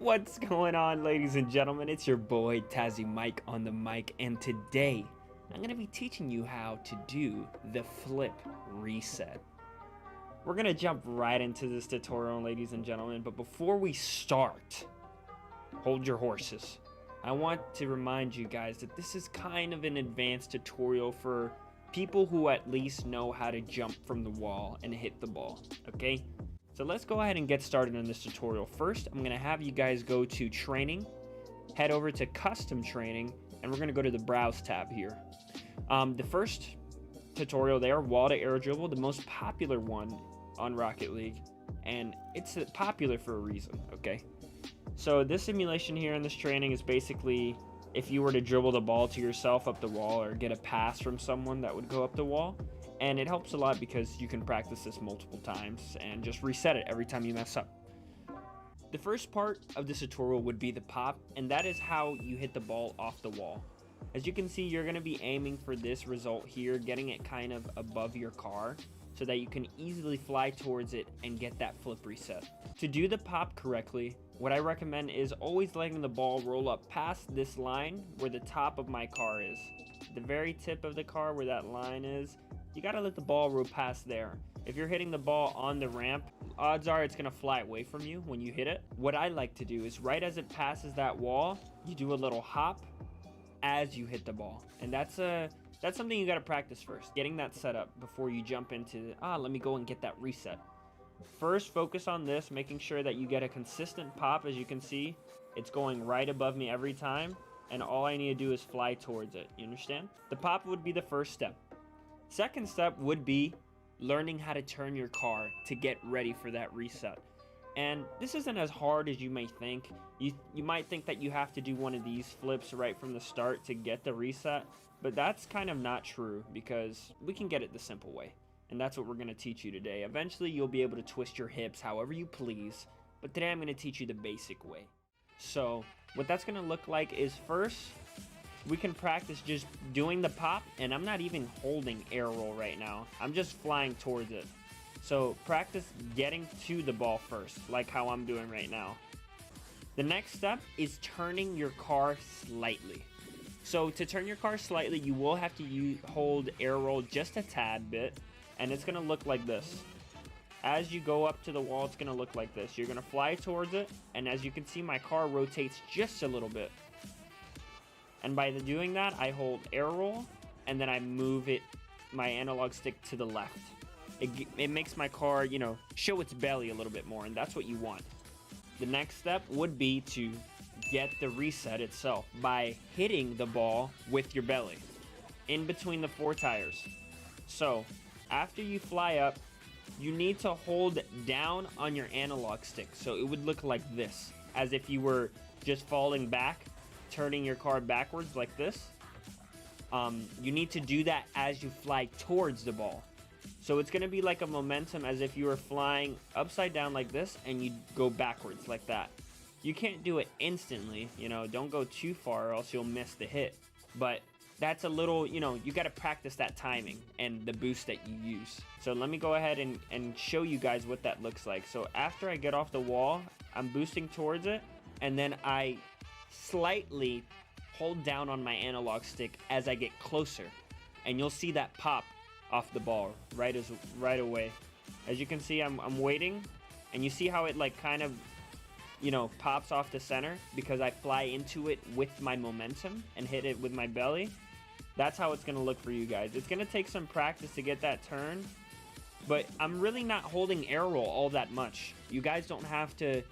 What's going on, ladies and gentlemen? It's your boy TazzyMike on the mic, and today I'm going to be teaching you how to do the flip reset. We're going to jump right into this tutorial, ladies and gentlemen, but before we start, hold your horses. I want to remind you guys that this is kind of an advanced tutorial for people who at least know how to jump from the wall and hit the ball, okay? So let's go ahead and get started on this tutorial. First, I'm going to have you guys go to training, head over to custom training, and we're going to go to the browse tab here. The first tutorial there, wall to air dribble, the most popular one on Rocket League, and it's popular for a reason, okay? So this simulation here in this training is basically if you were to dribble the ball to yourself up the wall or get a pass from someone that would go up the wall. And it helps a lot because you can practice this multiple times and just reset it every time you mess up. The first part of this tutorial would be the pop, and that is how you hit the ball off the wall. As you can see, you're going to be aiming for this result here, getting it kind of above your car so that you can easily fly towards it and get that flip reset. To do the pop correctly, what I recommend is always letting the ball roll up past this line where the top of my car is. The very tip of the car where that line is, you gotta let the ball roll past there. If you're hitting the ball on the ramp, odds are it's gonna fly away from you when you hit it. What I like to do is right as it passes that wall, you do a little hop as you hit the ball. And that's something you gotta practice first, getting that set up before you jump into, let me go and get that reset. First, focus on this, making sure that you get a consistent pop. As you can see, it's going right above me every time, and all I need to do is fly towards it. You understand? The pop would be the first step. Second step would be learning how to turn your car to get ready for that reset. And this isn't as hard as you may think. You might think that you have to do one of these flips right from the start to get the reset, but that's kind of not true because we can get it the simple way. And that's what we're going to teach you today. Eventually, you'll be able to twist your hips however you please, but today I'm going to teach you the basic way. So what that's going to look like is first, we can practice just doing the pop, and I'm not even holding air roll right now. I'm just flying towards it. So practice getting to the ball first, like how I'm doing right now. The next step is turning your car slightly. So to turn your car slightly, you will have to hold air roll just a tad bit, and it's gonna look like this. As you go up to the wall, it's gonna look like this. You're gonna fly towards it, and as you can see, my car rotates just a little bit. And by doing that, I hold air roll, and then I move my analog stick to the left. It makes my car, show its belly a little bit more, and that's what you want. The next step would be to get the reset itself by hitting the ball with your belly in between the four tires. So after you fly up, you need to hold down on your analog stick. So it would look like this, as if you were just falling back, turning your car backwards like this. You need to do that as you fly towards the ball. So it's going to be like a momentum as if you were flying upside down like this and you go backwards like that. You can't do it instantly, don't go too far or else you'll miss the hit. But that's a little, you got to practice that timing and the boost that you use. So let me go ahead and show you guys what that looks like. So after I get off the wall, I'm boosting towards it, and then I slightly hold down on my analog stick as I get closer, and you'll see that pop off the ball right away. As you can see, I'm waiting, and you see how it like kind of pops off the center because I fly into it with my momentum and hit it with my belly. That's how it's gonna look for you guys. It's gonna take some practice to get that turn, but I'm really not holding air roll all that much. You guys don't have to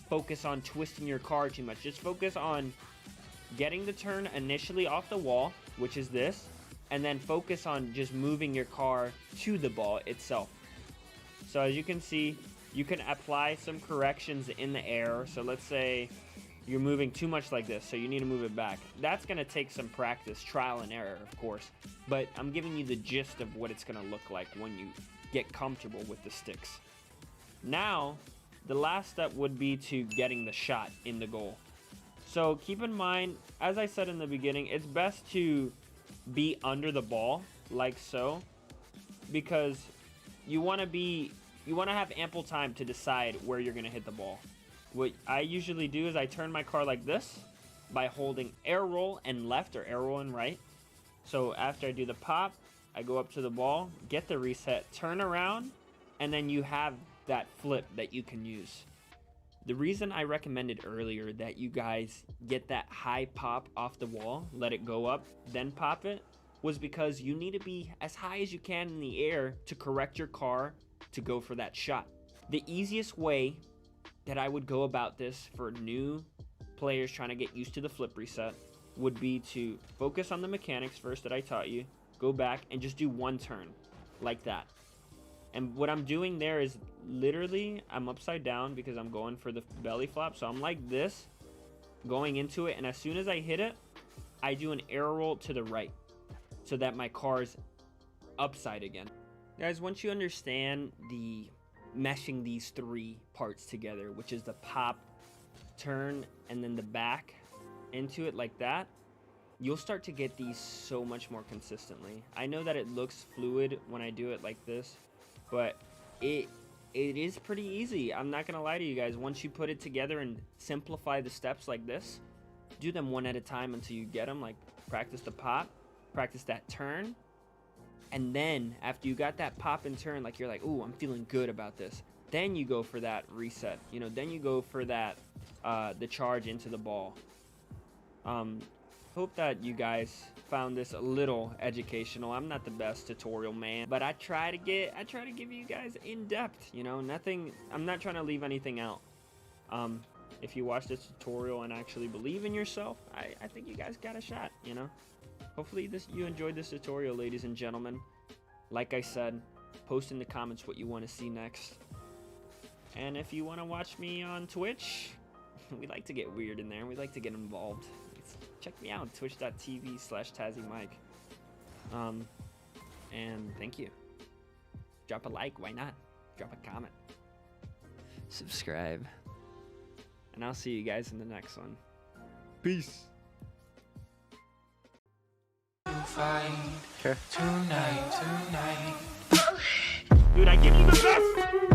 focus on twisting your car too much. Just focus on getting the turn initially off the wall, which is this, and then focus on just moving your car to the ball itself. So as you can see, you can apply some corrections in the air. So let's say you're moving too much like this, so you need to move it back. That's going to take some practice, trial and error, of course, but I'm giving you the gist of what it's going to look like when you get comfortable with the sticks. Now, the last step would be to getting the shot in the goal. So keep in mind, as I said in the beginning, it's best to be under the ball, like so, because you want to have ample time to decide where you're going to hit the ball. what I usually do is I turn my car like this by holding air roll and left or air roll and right. So after I do the pop, I go up to the ball, get the reset, turn around, and then you have that flip that you can use. The reason I recommended earlier that you guys get that high pop off the wall, let it go up, then pop it, was because you need to be as high as you can in the air to correct your car to go for that shot. The easiest way that I would go about this for new players trying to get used to the flip reset would be to focus on the mechanics first that I taught you, go back and just do one turn like that. And what I'm doing there is literally I'm upside down because I'm going for the belly flop. So I'm like this going into it, and as soon as I hit it, I do an air roll to the right so that my car's upside again. Guys, once you understand the meshing these three parts together, which is the pop, turn, and then the back into it like that, you'll start to get these so much more consistently. I know that it looks fluid when I do it like this, but it is pretty easy. I'm not gonna lie to you guys. Once you put it together and simplify the steps like this, do them one at a time until you get them. Like practice the pop, practice that turn, and then after you got that pop and turn, like you're like, ooh, I'm feeling good about this, then you go for that reset, you know, then you go for that the charge into the ball. Hope that you guys found this a little educational. I'm not the best tutorial man, but I try to give you guys in depth, you know, nothing, I'm not trying to leave anything out. If you watch this tutorial and actually believe in yourself, I think you guys got a shot, you know. Hopefully you enjoyed this tutorial, ladies and gentlemen. Like I said, post in the comments what you want to see next. And if you want to watch me on Twitch, we like to get weird in there. We like to get involved. Check me out, twitch.tv/TazzyMike. And thank you. Drop a like, why not? Drop a comment. Subscribe. And I'll see you guys in the next one. Peace. Okay. Tonight. Dude, I give you the best!